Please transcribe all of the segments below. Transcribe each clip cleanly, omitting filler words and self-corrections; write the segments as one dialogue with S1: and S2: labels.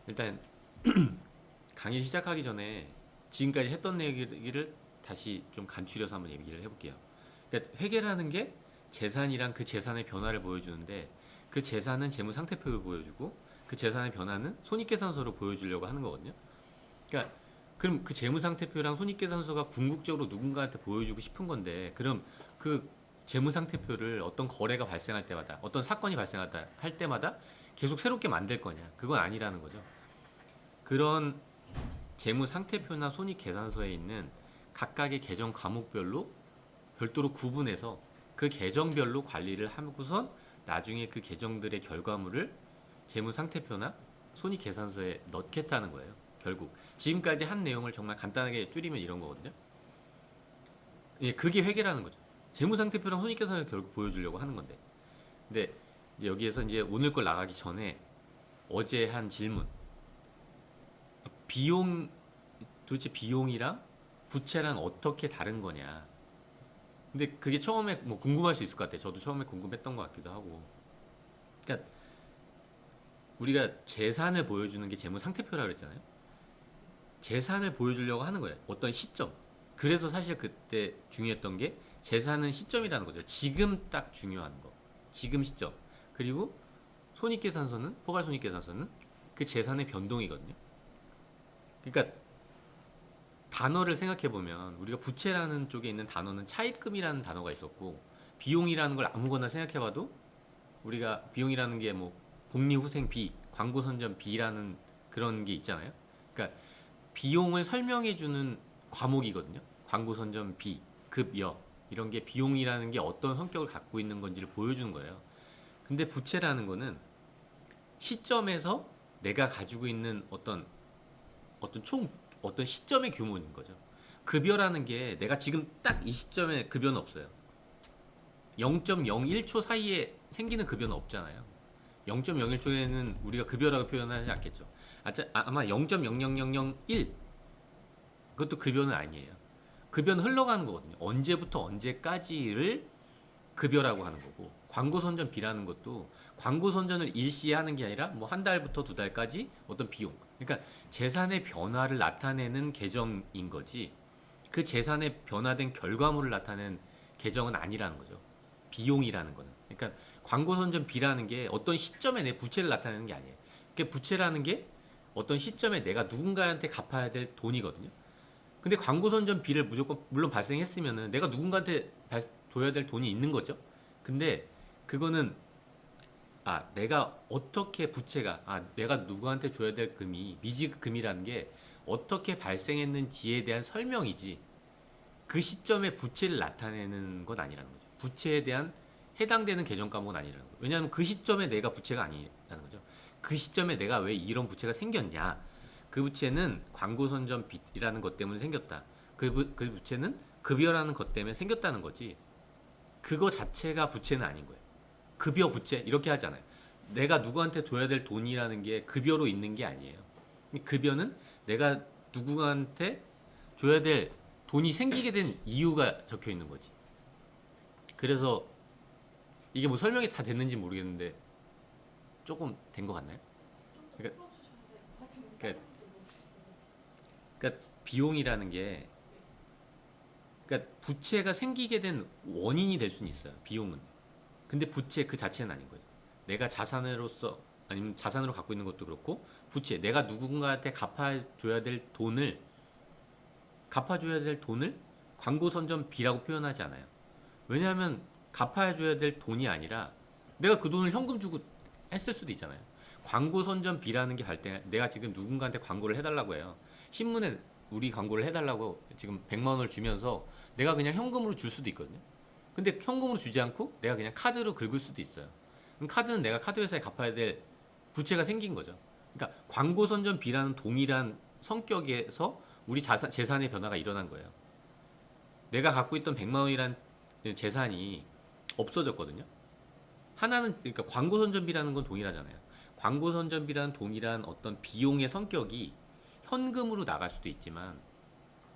S1: 일단 강의 시작하기 전에 지금까지 했던 얘기를 다시 좀 간추려서 한번 얘기를 해볼게요. 그러니까 회계라는 게 재산이랑 그 재산의 변화를 보여주는데, 그 재산은 재무 상태표를 보여주고 그 재산의 변화는 손익계산서로 보여주려고 하는 거거든요. 그러니까 그럼 그 재무 상태표랑 손익계산서가 궁극적으로 누군가한테 보여주고 싶은 건데, 그럼 그 재무 상태표를 어떤 거래가 발생할 때마다, 어떤 사건이 발생할 때마다 계속 새롭게 만들 거냐? 그건 아니라는 거죠. 그런 재무 상태표나 손익 계산서에 있는 각각의 계정 과목별로 별도로 구분해서 그 계정별로 관리를 하고선 나중에 그 계정들의 결과물을 재무 상태표나 손익 계산서에 넣겠다는 거예요. 결국 지금까지 한 내용을 정말 간단하게 줄이면 이런 거거든요. 예, 그게 회계라는 거죠. 재무 상태표랑 손익 계산을 결국 보여주려고 하는 건데. 근데 이제 여기에서 이제 오늘 걸 나가기 전에 어제 한 질문, 비용, 도대체 비용이랑 부채랑 어떻게 다른 거냐. 근데 그게 처음에 뭐 궁금할 수 있을 것 같아요. 저도 처음에 궁금했던 것 같기도 하고. 그러니까 우리가 재산을 보여주는 게 재무 상태표라고 그랬잖아요. 재산을 보여주려고 하는 거예요. 어떤 시점. 그래서 사실 그때 중요했던 게 재산은 시점이라는 거죠. 지금 딱 중요한 거. 지금 시점. 그리고 손익계산서는, 포괄손익계산서는 그 재산의 변동이거든요. 그러니까 단어를 생각해보면 우리가 부채라는 쪽에 있는 단어는 차입금이라는 단어가 있었고, 비용이라는 걸 아무거나 생각해봐도 우리가 비용이라는 게 뭐 복리후생 비, 광고선전 비라는 그런 게 있잖아요. 그러니까 비용을 설명해주는 과목이거든요. 광고선전 비, 급여, 이런 게 비용이라는 게 어떤 성격을 갖고 있는 건지를 보여주는 거예요. 근데 부채라는 거는 시점에서 내가 가지고 있는 어떤 시점의 규모인 거죠. 급여라는 게 내가 지금 딱 이 시점에 급여는 없어요. 0.01초 사이에 생기는 급여는 없잖아요. 0.01초에는 우리가 급여라고 표현하지 않겠죠. 아마 0.00001, 그것도 급여는 아니에요. 급여는 흘러가는 거거든요. 언제부터 언제까지를 급여라고 하는 거고, 광고 선전비라는 것도 광고 선전을 일시에 하는 게 아니라 뭐 한 달부터 두 달까지 어떤 비용, 그러니까 재산의 변화를 나타내는 계정인 거지, 그 재산의 변화된 결과물을 나타내는 계정은 아니라는 거죠. 비용이라는 거는. 그러니까 광고 선전비라는 게 어떤 시점에 내 부채를 나타내는 게 아니에요. 그 부채라는 게 어떤 시점에 내가 누군가한테 갚아야 될 돈이거든요. 근데 광고 선전비를 무조건 물론 발생했으면은 내가 누군가한테 줘야 될 돈이 있는 거죠. 근데 그거는 내가 어떻게 부채가 내가 누구한테 줘야 될 금이 미지급금이라는 게 어떻게 발생했는지에 대한 설명이지, 그 시점에 부채를 나타내는 건 아니라는 거죠. 부채에 대한 해당되는 계정 과목은 아니라는 거죠. 왜냐하면 그 시점에 내가 부채가 아니라는 거죠. 그 시점에 내가 왜 이런 부채가 생겼냐. 그 부채는 광고 선전빚이라는 것 때문에 생겼다. 그 부채는 급여라는 것 때문에 생겼다는 거지. 그거 자체가 부채는 아닌 거예요. 급여 부채 이렇게 하잖아요. 내가 누구한테 줘야 될 돈이라는 게 급여로 있는 게 아니에요. 급여는 내가 누구한테 줘야 될 돈이 생기게 된 이유가 적혀 있는 거지. 그래서 이게 뭐 설명이 다 됐는지 모르겠는데 조금 된 것 같나요?
S2: 좀 더
S1: 그러니까,
S2: 풀어주셔야 될 것 같은데
S1: 그러니까,
S2: 따로 물어보시고.
S1: 그러니까 비용이라는 게, 그러니까 부채가 생기게 된 원인이 될 수는 있어요. 비용은. 근데 부채 그 자체는 아닌 거예요. 내가 자산으로서, 아니면 자산으로 갖고 있는 것도 그렇고, 부채, 내가 누군가한테 갚아줘야 될 돈을 광고 선전비라고 표현하지 않아요. 왜냐하면 갚아줘야 될 돈이 아니라 내가 그 돈을 현금 주고 했을 수도 있잖아요. 광고 선전비라는 게 발생, 내가 지금 누군가한테 광고를 해달라고 해요. 신문에 우리 광고를 해달라고 지금 100만 원을 주면서 내가 그냥 현금으로 줄 수도 있거든요. 근데 현금으로 주지 않고 내가 그냥 카드로 긁을 수도 있어요. 그럼 카드는 내가 카드 회사에 갚아야 될 부채가 생긴 거죠. 그러니까 광고 선전비라는 동일한 성격에서 우리 재산의 변화가 일어난 거예요. 내가 갖고 있던 100만 원이란 재산이 없어졌거든요. 하나는, 그러니까 광고 선전비라는 건 동일하잖아요. 광고 선전비라는 동일한 어떤 비용의 성격이 현금으로 나갈 수도 있지만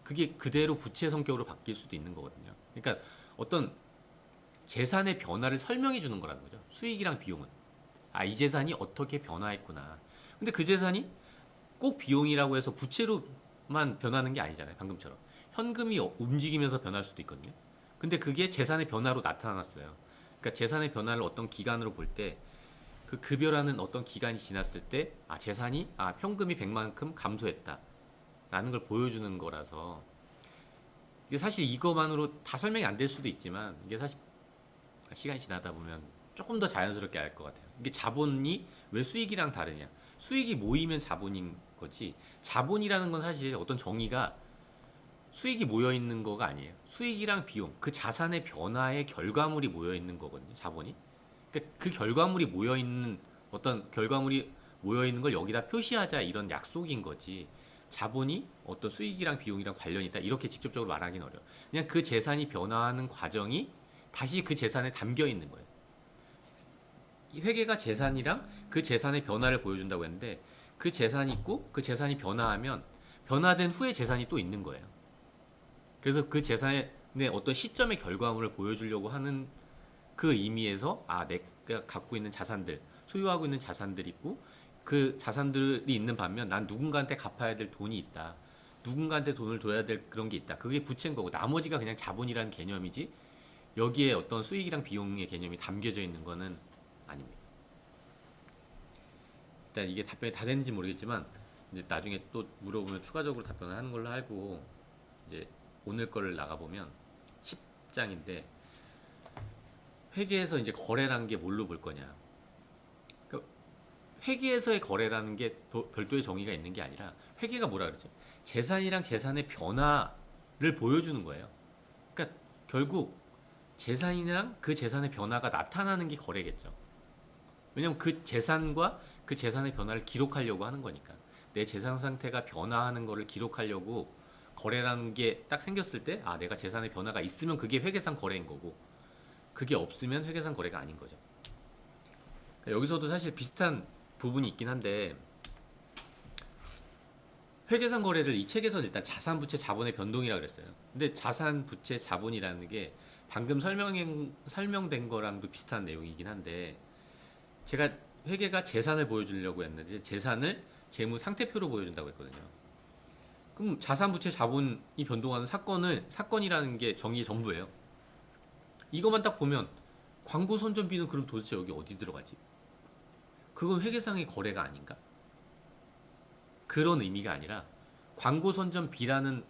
S1: 그게 그대로 부채 성격으로 바뀔 수도 있는 거거든요. 그러니까 어떤 재산의 변화를 설명해 주는 거라는 거죠. 수익이랑 비용은. 이 재산이 어떻게 변화했구나. 근데 그 재산이 꼭 비용이라고 해서 부채로만 변하는 게 아니잖아요. 방금처럼 현금이 움직이면서 변할 수도 있거든요. 근데 그게 재산의 변화로 나타났어요. 그러니까 재산의 변화를 어떤 기간으로 볼 때 그 급여라는 어떤 기간이 지났을 때 재산이 현금이 100만큼 감소했다 라는 걸 보여주는 거라서 이게 사실 이거만으로 다 설명이 안 될 수도 있지만 이게 사실 시간이 지나다 보면 조금 더 자연스럽게 알 것 같아요. 이게 자본이 왜 수익이랑 다르냐? 수익이 모이면 자본인 거지. 자본이라는 건 사실 어떤 정의가 수익이 모여 있는 거가 아니에요. 수익이랑 비용, 그 자산의 변화의 결과물이 모여 있는 거거든요. 자본이. 그러니까 그 결과물이 모여 있는 어떤 결과물이 모여 있는 걸 여기다 표시하자 이런 약속인 거지. 자본이 어떤 수익이랑 비용이랑 관련이 있다 이렇게 직접적으로 말하기는 어려워. 그냥 그 재산이 변화하는 과정이 다시 그 재산에 담겨 있는 거예요. 이 회계가 재산이랑 그 재산의 변화를 보여준다고 했는데 그 재산이 있고 그 재산이 변화하면 변화된 후에 재산이 또 있는 거예요. 그래서 그 재산의 어떤 시점의 결과물을 보여주려고 하는 그 의미에서 내가 갖고 있는 자산들, 소유하고 있는 자산들이 있고 그 자산들이 있는 반면 난 누군가한테 갚아야 될 돈이 있다. 누군가한테 돈을 둬야 될 그런 게 있다. 그게 부채인 거고 나머지가 그냥 자본이라는 개념이지 여기에 어떤 수익이랑 비용의 개념이 담겨져 있는 거는 아닙니다. 일단 이게 답변이 다 됐는지 모르겠지만 이제 나중에 또 물어보면 추가적으로 답변을 하는 걸로 알고 이제 오늘 거를 나가보면 10장인데 회계에서 이제 거래라는 게 뭘로 볼 거냐. 그러니까 회계에서의 거래라는 게 별도의 정의가 있는 게 아니라 회계가 뭐라 그러죠? 재산이랑 재산의 변화를 보여주는 거예요. 그러니까 결국 재산이랑 그 재산의 변화가 나타나는 게 거래겠죠. 왜냐면 그 재산과 그 재산의 변화를 기록하려고 하는 거니까. 내 재산 상태가 변화하는 거를 기록하려고 거래라는 게 딱 생겼을 때 내가 재산의 변화가 있으면 그게 회계상 거래인 거고 그게 없으면 회계상 거래가 아닌 거죠. 여기서도 사실 비슷한 부분이 있긴 한데 회계상 거래를 이 책에서는 일단 자산, 부채, 자본의 변동이라고 그랬어요. 근데 자산, 부채, 자본이라는 게 방금 설명된 거랑도 비슷한 내용이긴 한데 제가 회계가 재산을 보여주려고 했는데 재산을 재무 상태표로 보여준다고 했거든요. 그럼 자산, 부채, 자본이 변동하는 사건이라는 게 정의의 전부예요. 이것만 딱 보면 광고 선전비는 그럼 도대체 여기 어디 들어가지? 그건 회계상의 거래가 아닌가? 그런 의미가 아니라 광고 선전비라는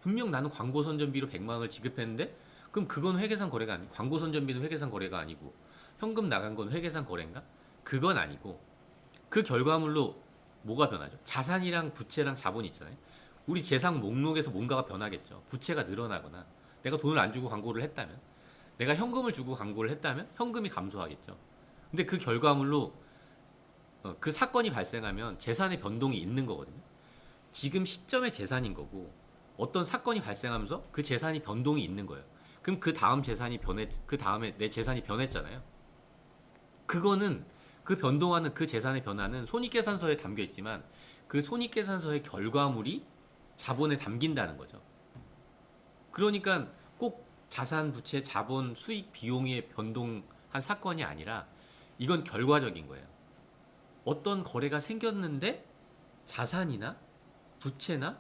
S1: 분명 나는 광고 선전비로 100만 원을 지급했는데 그럼 그건 회계상 거래가 아니고 광고 선전비는 회계상 거래가 아니고 현금 나간 건 회계상 거래인가? 그건 아니고 그 결과물로 뭐가 변하죠? 자산이랑 부채랑 자본이 있잖아요. 우리 재산 목록에서 뭔가가 변하겠죠. 부채가 늘어나거나 내가 돈을 안 주고 광고를 했다면 내가 현금을 주고 광고를 했다면 현금이 감소하겠죠. 근데 그 결과물로 그 사건이 발생하면 재산의 변동이 있는 거거든요. 지금 시점의 재산인 거고 어떤 사건이 발생하면서 그 재산이 변동이 있는 거예요. 그럼 그 다음에 내 재산이 변했잖아요. 그거는 그 변동하는 그 재산의 변화는 손익계산서에 담겨 있지만 그 손익계산서의 결과물이 자본에 담긴다는 거죠. 그러니까 꼭 자산, 부채, 자본, 수익, 비용의 변동한 사건이 아니라 이건 결과적인 거예요. 어떤 거래가 생겼는데 자산이나 부채나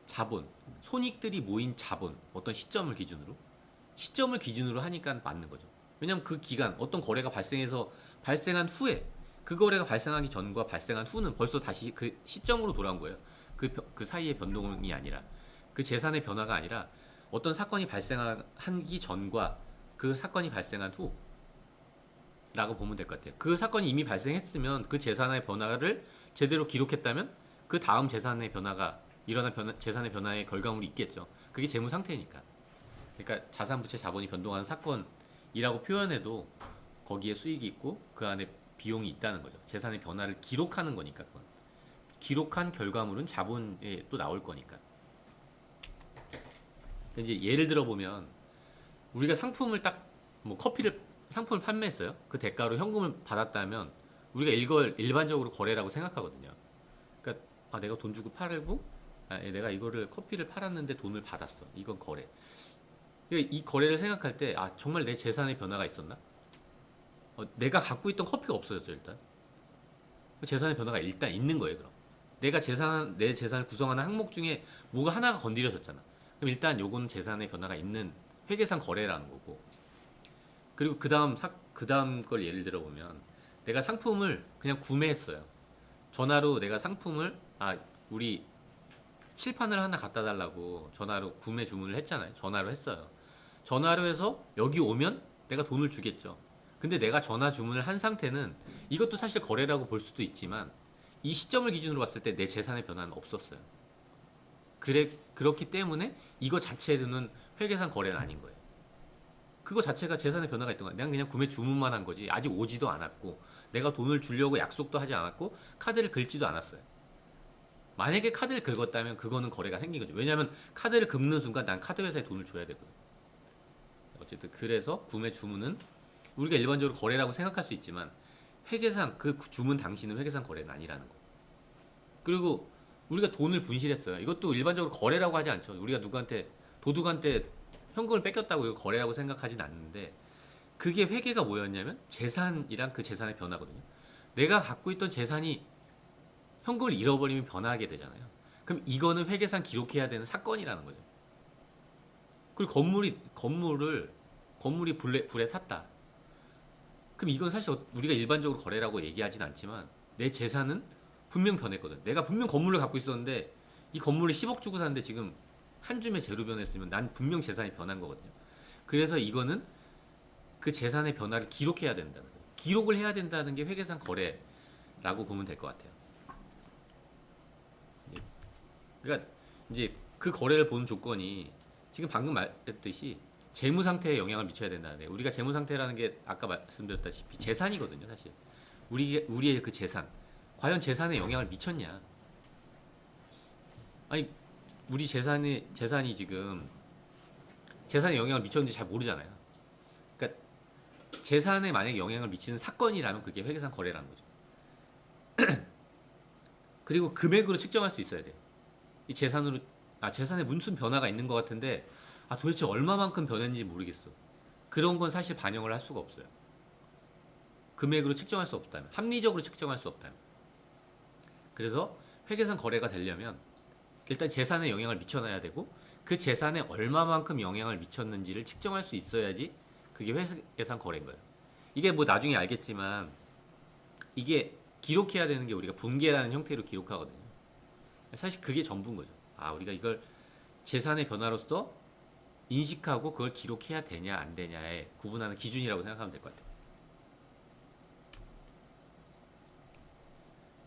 S1: 자본, 손익들이 모인 자본, 어떤 시점을 기준으로 하니까 맞는 거죠. 왜냐면 그 기간, 어떤 거래가 발생한 후에 그 거래가 발생하기 전과 발생한 후는 벌써 다시 그 시점으로 돌아온 거예요. 그 사이의 변동이 아니라 그 재산의 변화가 아니라 어떤 사건이 발생하기 전과 그 사건이 발생한 후라고 보면 될 것 같아요. 그 사건이 이미 발생했으면 그 재산의 변화를 제대로 기록했다면 그 다음 재산의 변화가 재산의 변화의 결과물이 있겠죠. 그게 재무 상태니까. 그러니까 자산, 부채, 자본이 변동하는 사건이라고 표현해도 거기에 수익이 있고 그 안에 비용이 있다는 거죠. 재산의 변화를 기록하는 거니까 그건. 기록한 결과물은 자본에 또 나올 거니까. 이제 예를 들어 보면 우리가 상품을 상품을 판매했어요. 그 대가로 현금을 받았다면 우리가 이걸 일반적으로 거래라고 생각하거든요. 그러니까 내가 돈 주고 팔고 내가 이거를 커피를 팔았는데 돈을 받았어. 이건 거래. 이 거래를 생각할 때 정말 내 재산의 변화가 있었나? 내가 갖고 있던 커피가 없어졌죠 일단. 재산의 변화가 일단 있는 거예요 그럼. 내 재산을 구성하는 항목 중에 뭐가 하나가 건드려졌잖아. 그럼 일단 요건 재산의 변화가 있는 회계상 거래라는 거고. 그리고 그다음 걸 예를 들어 보면 내가 상품을 그냥 구매했어요. 전화로 내가 상품을 우리 칠판을 하나 갖다 달라고 전화로 구매 주문을 했잖아요. 전화로 했어요. 전화로 해서 여기 오면 내가 돈을 주겠죠. 근데 내가 전화 주문을 한 상태는 이것도 사실 거래라고 볼 수도 있지만 이 시점을 기준으로 봤을 때 내 재산의 변화는 없었어요. 그렇기 때문에 이거 자체로는 회계상 거래는 아닌 거예요. 그거 자체가 재산의 변화가 있던 거야. 내가 그냥 구매 주문만 한 거지. 아직 오지도 않았고, 내가 돈을 주려고 약속도 하지 않았고, 카드를 긁지도 않았어요. 만약에 카드를 긁었다면 그거는 거래가 생긴 거죠. 왜냐하면 카드를 긁는 순간 난 카드 회사에 돈을 줘야 되거든. 어쨌든 그래서 구매 주문은 우리가 일반적으로 거래라고 생각할 수 있지만 회계상 그 주문 당시는 회계상 거래는 아니라는 거. 그리고 우리가 돈을 분실했어요. 이것도 일반적으로 거래라고 하지 않죠. 우리가 도둑한테 현금을 뺏겼다고 이거 거래라고 생각하진 않는데 그게 회계가 뭐였냐면 재산이랑 그 재산의 변화거든요. 내가 갖고 있던 재산이 현금을 잃어버리면 변화하게 되잖아요. 그럼 이거는 회계상 기록해야 되는 사건이라는 거죠. 그리고 건물이 불에 탔다. 그럼 이건 사실 우리가 일반적으로 거래라고 얘기하진 않지만 내 재산은 분명 변했거든. 내가 분명 건물을 갖고 있었는데 이 건물을 10억 주고 샀는데 지금 한 줌의 재료 변했으면 난 분명 재산이 변한 거거든요. 그래서 이거는 그 재산의 변화를 기록해야 된다는 거예요. 기록을 해야 된다는 게 회계상 거래라고 보면 될 것 같아요. 그러니까 이제 그 거래를 보는 조건이 지금 방금 말했듯이 재무 상태에 영향을 미쳐야 된다는 거예요. 우리가 재무 상태라는 게 아까 말씀드렸다시피 재산이거든요, 사실. 우리의 그 재산. 과연 재산에 영향을 미쳤냐? 아니, 우리 재산이 지금 재산에 영향을 미쳤는지 잘 모르잖아요. 그러니까 재산에 만약에 영향을 미치는 사건이라면 그게 회계상 거래라는 거죠. 그리고 금액으로 측정할 수 있어야 돼요. 이 재산에 무슨 변화가 있는 것 같은데 도대체 얼마만큼 변했는지 모르겠어. 그런 건 사실 반영을 할 수가 없어요. 금액으로 측정할 수 없다면, 합리적으로 측정할 수 없다면. 그래서 회계상 거래가 되려면 일단 재산에 영향을 미쳐놔야 되고 그 재산에 얼마만큼 영향을 미쳤는지를 측정할 수 있어야지 그게 회계상 거래인 거예요. 이게 뭐 나중에 알겠지만 이게 기록해야 되는 게 우리가 분계라는 형태로 기록하거든요. 사실 그게 전부인 거죠. 우리가 이걸 재산의 변화로서 인식하고 그걸 기록해야 되냐 안 되냐에 구분하는 기준이라고 생각하면 될 것 같아요.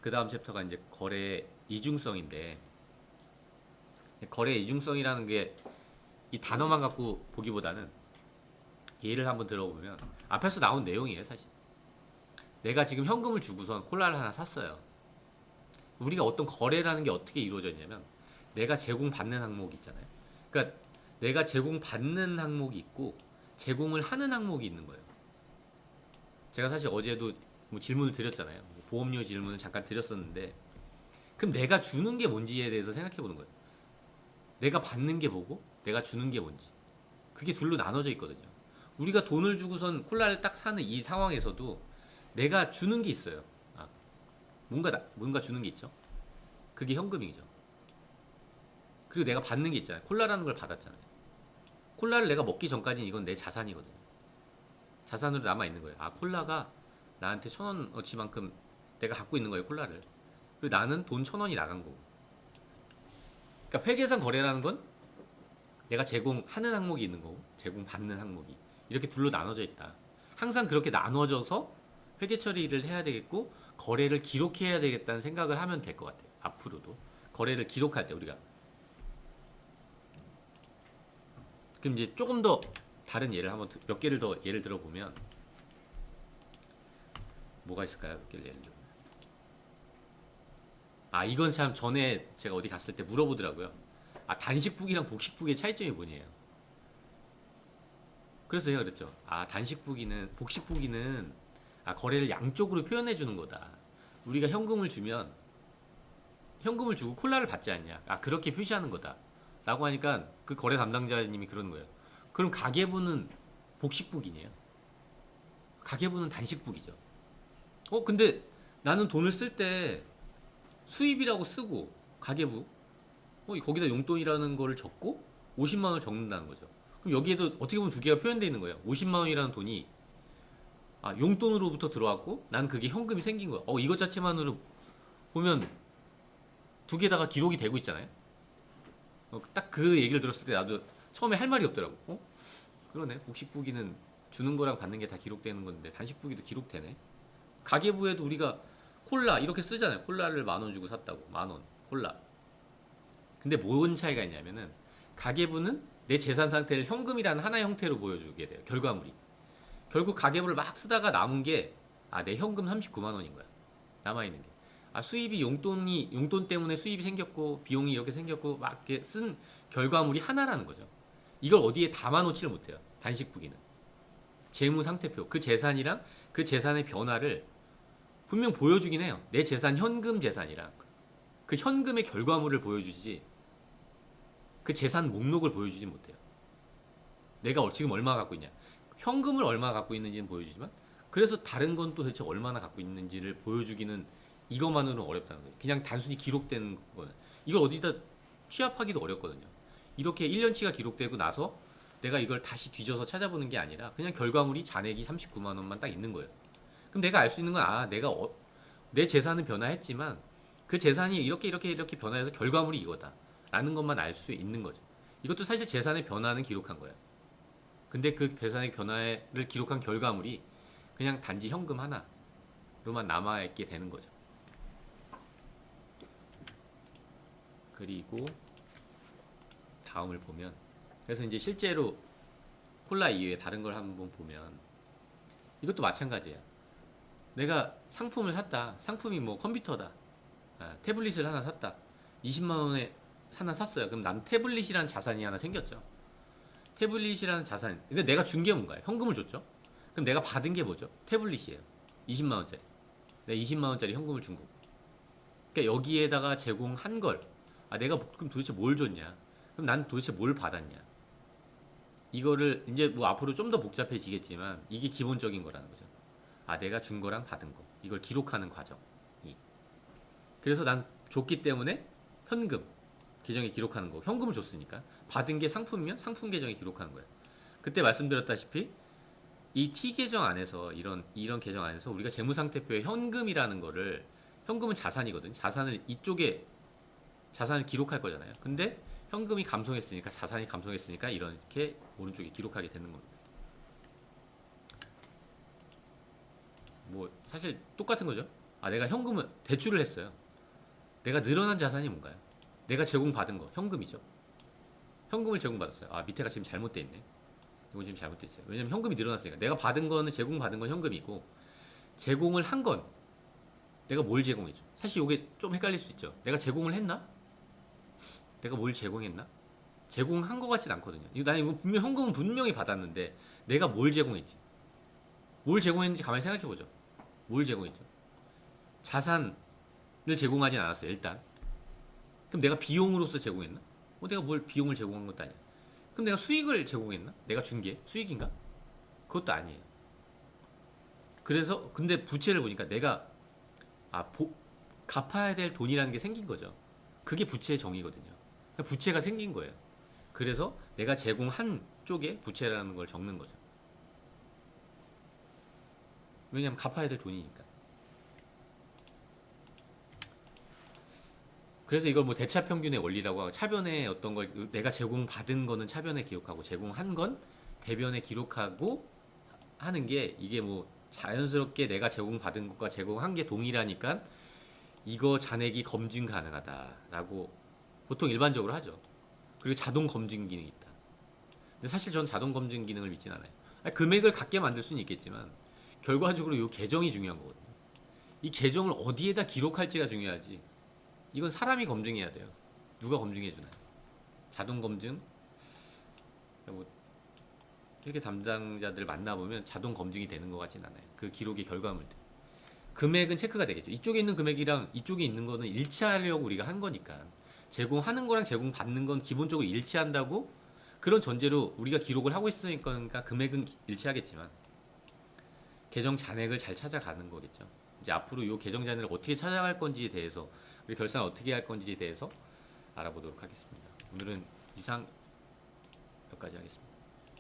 S1: 그 다음 챕터가 이제 거래의 이중성인데, 거래의 이중성이라는 게 이 단어만 갖고 보기보다는 예를 한번 들어보면 앞에서 나온 내용이에요. 사실 내가 지금 현금을 주고선 콜라를 하나 샀어요. 우리가 어떤 거래라는 게 어떻게 이루어졌냐면 내가 제공받는 항목이 있잖아요. 그러니까 내가 제공받는 항목이 있고 제공을 하는 항목이 있는 거예요. 제가 사실 어제도 뭐 질문을 드렸잖아요. 보험료 질문을 잠깐 드렸었는데 그럼 내가 주는 게 뭔지에 대해서 생각해 보는 거예요. 내가 받는 게 뭐고 내가 주는 게 뭔지. 그게 둘로 나눠져 있거든요. 우리가 돈을 주고선 콜라를 딱 사는 이 상황에서도 내가 주는 게 있어요. 뭔가 주는 게 있죠. 그게 현금이죠. 그리고 내가 받는 게 있잖아요. 콜라라는 걸 받았잖아요. 콜라를 내가 먹기 전까지는 이건 내 자산이거든요. 자산으로 남아있는 거예요. 콜라가 나한테 1,000원어치만큼 내가 갖고 있는 거예요, 콜라를. 그리고 나는 돈 1,000원이 나간 거고. 그러니까 회계상 거래라는 건 내가 제공하는 항목이 있는 거고 제공받는 항목이 이렇게 둘로 나눠져 있다. 항상 그렇게 나눠져서 회계 처리를 해야 되겠고 거래를 기록해야 되겠다는 생각을 하면 될 것 같아요. 앞으로도 거래를 기록할 때 우리가. 그럼 이제 조금 더 다른 예를 한번 몇 개를 더 예를 들어보면 뭐가 있을까요? 몇 개를 예를 들면 이건 참 전에 제가 어디 갔을 때 물어보더라고요. 단식북이랑 복식북의 차이점이 뭐냐요. 그래서 제가 그랬죠. 복식북이는 거래를 양쪽으로 표현해 주는 거다. 우리가 현금을 주면 현금을 주고 콜라를 받지 않냐. 그렇게 표시하는 거다. 라고 하니까 그 거래 담당자님이 그러는 거예요. 그럼 가계부는 복식북이네요. 가계부는 단식북이죠. 근데 나는 돈을 쓸 때 수입이라고 쓰고 가계부 거기다 용돈이라는 거를 적고 50만 원을 적는다는 거죠. 그럼 여기에도 어떻게 보면 두 개가 표현되어 있는 거예요. 50만 원이라는 돈이 용돈으로부터 들어왔고 난 그게 현금이 생긴 거야. 이것 자체만으로 보면 두 개다가 기록이 되고 있잖아요. 딱 그 얘기를 들었을 때 나도 처음에 할 말이 없더라고. 그러네. 복식부기는 주는 거랑 받는 게 다 기록되는 건데 단식부기도 기록되네. 가계부에도 우리가 콜라 이렇게 쓰잖아요. 콜라를 10,000원 주고 샀다고. 10,000원 콜라. 근데 뭔 차이가 있냐면은 가계부는 내 재산 상태를 현금이라는 하나의 형태로 보여주게 돼요. 결과물이. 결국 가계부를 막 쓰다가 남은 게 내 현금 39만 원인 거야. 남아있는 게. 수입이 용돈 때문에 수입이 생겼고 비용이 이렇게 생겼고 막 이렇게 쓴 결과물이 하나라는 거죠. 이걸 어디에 담아놓지를 못해요. 단식부기는. 재무상태표, 그 재산이랑 그 재산의 변화를 분명 보여주긴 해요. 내 재산, 현금 재산이랑 그 현금의 결과물을 보여주지 그 재산 목록을 보여주지 못해요. 내가 지금 얼마 갖고 있냐. 현금을 얼마 갖고 있는지는 보여주지만 그래서 다른 건 또 대체 얼마나 갖고 있는지를 보여주기는 이것만으로는 어렵다는 거예요. 그냥 단순히 기록된 거는. 이걸 어디다 취합하기도 어렵거든요. 이렇게 1년치가 기록되고 나서 내가 이걸 다시 뒤져서 찾아보는 게 아니라 그냥 결과물이 잔액이 39만 원만 딱 있는 거예요. 그럼 내가 알 수 있는 건 내가 내 재산은 변화했지만 그 재산이 이렇게 변화해서 결과물이 이거다 라는 것만 알 수 있는 거죠. 이것도 사실 재산의 변화는 기록한 거예요. 근데 그 재산의 변화를 기록한 결과물이 그냥 단지 현금 하나로만 남아있게 되는 거죠. 그리고 다음을 보면 그래서 이제 실제로 콜라 이외에 다른 걸 한번 보면 이것도 마찬가지예요. 내가 상품을 샀다. 상품이 뭐 컴퓨터다. 태블릿을 하나 샀다. 20만 원에 하나 샀어요. 그럼 난 태블릿이라는 자산이 하나 생겼죠. 태블릿이라는 자산. 그러니까 내가 준 게 뭔가요? 현금을 줬죠. 그럼 내가 받은 게 뭐죠? 태블릿이에요. 20만 원짜리. 내가 20만 원짜리 현금을 준 거고. 그러니까 여기에다가 제공한 걸 내가 그럼 도대체 뭘 줬냐? 그럼 난 도대체 뭘 받았냐? 이거를 이제 뭐 앞으로 좀 더 복잡해지겠지만 이게 기본적인 거라는 거죠. 내가 준 거랑 받은 거. 이걸 기록하는 과정이. 그래서 난 줬기 때문에 현금 계정에 기록하는 거. 현금을 줬으니까. 받은 게 상품이면 상품 계정에 기록하는 거예요. 그때 말씀드렸다시피 이 T 계정 안에서 이런 계정 안에서 우리가 재무상태표에 현금이라는 거를 현금은 자산이거든. 이쪽에 자산을 기록할 거잖아요. 근데 현금이 감소했으니까 자산이 감소했으니까 이렇게 오른쪽에 기록하게 되는 겁니다. 뭐 사실 똑같은 거죠. 내가 현금을 대출을 했어요. 내가 늘어난 자산이 뭔가요? 내가 제공받은 거 현금이죠. 현금을 제공받았어요. 밑에가 지금 잘못돼 있네. 이거 지금 잘못돼 있어요. 왜냐면 현금이 늘어났으니까. 내가 받은 거는 제공받은 건 현금이고 제공을 한 건 내가 뭘 제공했죠? 사실 이게 좀 헷갈릴 수 있죠. 내가 제공을 했나? 내가 뭘 제공했나? 제공한 것 같진 않거든요. 난 이거 현금은 분명히 받았는데 내가 뭘 제공했지? 뭘 제공했는지 가만히 생각해보죠. 뭘 제공했죠? 자산을 제공하진 않았어요. 일단. 그럼 내가 비용으로서 제공했나? 내가 뭘 비용을 제공한 것도 아니야. 그럼 내가 수익을 제공했나? 내가 준 게 수익인가? 그것도 아니에요. 그래서 근데 부채를 보니까 내가 갚아야 될 돈이라는 게 생긴 거죠. 그게 부채의 정의거든요. 그러니까 부채가 생긴 거예요. 그래서 내가 제공한 쪽에 부채라는 걸 적는 거죠. 왜냐하면 갚아야 될 돈이니까. 그래서 이걸 뭐 대차평균의 원리라고 하고 차변에 어떤 걸 내가 제공받은 거는 차변에 기록하고 제공한 건 대변에 기록하고 하는 게 이게 뭐 자연스럽게 내가 제공받은 것과 제공한 게 동일하니까 이거 잔액이 검증 가능하다라고 보통 일반적으로 하죠. 그리고 자동 검증 기능이 있다. 근데 사실 전 자동 검증 기능을 믿진 않아요. 금액을 갖게 만들 수는 있겠지만 결과적으로 이 계정이 중요한 거거든요. 이 계정을 어디에다 기록할지가 중요하지. 이건 사람이 검증해야 돼요. 누가 검증해주나요? 자동 검증? 뭐 이렇게 담당자들 만나보면 자동 검증이 되는 것 같진 않아요. 그 기록의 결과물들. 금액은 체크가 되겠죠. 이쪽에 있는 금액이랑 이쪽에 있는 거는 일치하려고 우리가 한 거니까. 제공하는 거랑 제공받는 건 기본적으로 일치한다고 그런 전제로 우리가 기록을 하고 있으니까 금액은 일치하겠지만 계정 잔액을 잘 찾아가는 거겠죠. 이제 앞으로 이 계정 잔액을 어떻게 찾아갈 건지에 대해서 우리 결산 어떻게 할 건지에 대해서 알아보도록 하겠습니다. 오늘은 이상 여기까지 하겠습니다.